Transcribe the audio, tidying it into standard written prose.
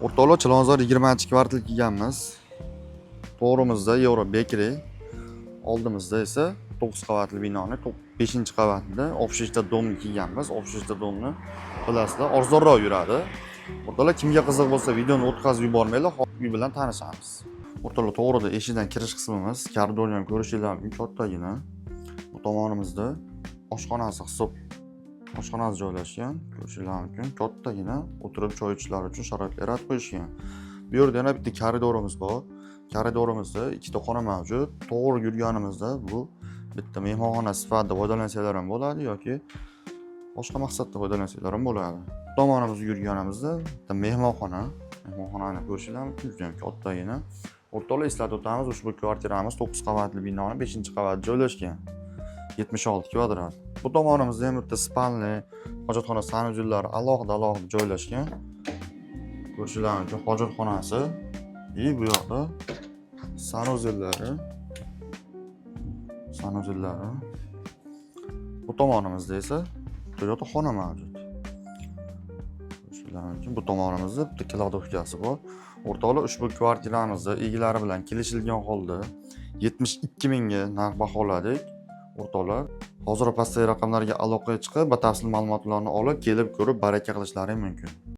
O'rtoqlar, Chilonzor 20 kvartal kelganmiz. To'g'rimizda Euro Bakery, oldimizda esa 9 qavatli binoni 5-qavatida Общежитие domni kelganmiz. Общежитие domni bilasizlar, arzonroq yuradi. O'rtoqlar, kimga qiziq bo'lsa videoni o'tkazib yubormanglar, uy bilan tanishamiz. O'rtoqlar, to'g'rida eshikdan kirish qismimiz, koridorni ham ko'rishingiz mumkin, kattagina. Bu tomonimizda oshxonasi oshxonasi joylashgan, ko'rishingiz mumkin. Kattagina o'tirib choy ichishlari uchun sharoitlar yaratib qo'yishgan. Bu yerda yana bitta koridorimiz bor. Koridorimizda ikkita xona mavjud. To'g'ri yurganimizda bu bitta mehmonxona sifatida foydalansanglar ham bo'ladi yoki boshqa maqsadda foydalansanglar ham bo'ladi. Bu tomonimizga yurganimizda bitta mehmonxonani ko'rishingiz mumkin, juda ham kattagina. O'rtoqlar, eslatib o'tamiz, ushbu kvartiramiz 9 qavatli binoning 5-qavatida joylashgan. 76 kvadrat. Bu tomonimizda ham bitta spalni, hojatxona sanuzyullari alohida joylashgan. Ko'rishingiz mumkin, hojatxonasi. Bu yoqda sanuzyullari. Bu tomonimizda esa Toyota xona mavjud. Ko'rishingiz mumkin, bu tomonimizda bitta kladovkasi bor. O'rtoqlar, ushbu kvartiramizni egalari bilan kelishilgan holda 72 mingga narx baholadik. O'rtoqlar, hozir pastdagi raqamlarga aloqaga chiqib, batafsil ma'lumotlarni olib, kelib ko'rib baraka qilishlaring mumkin.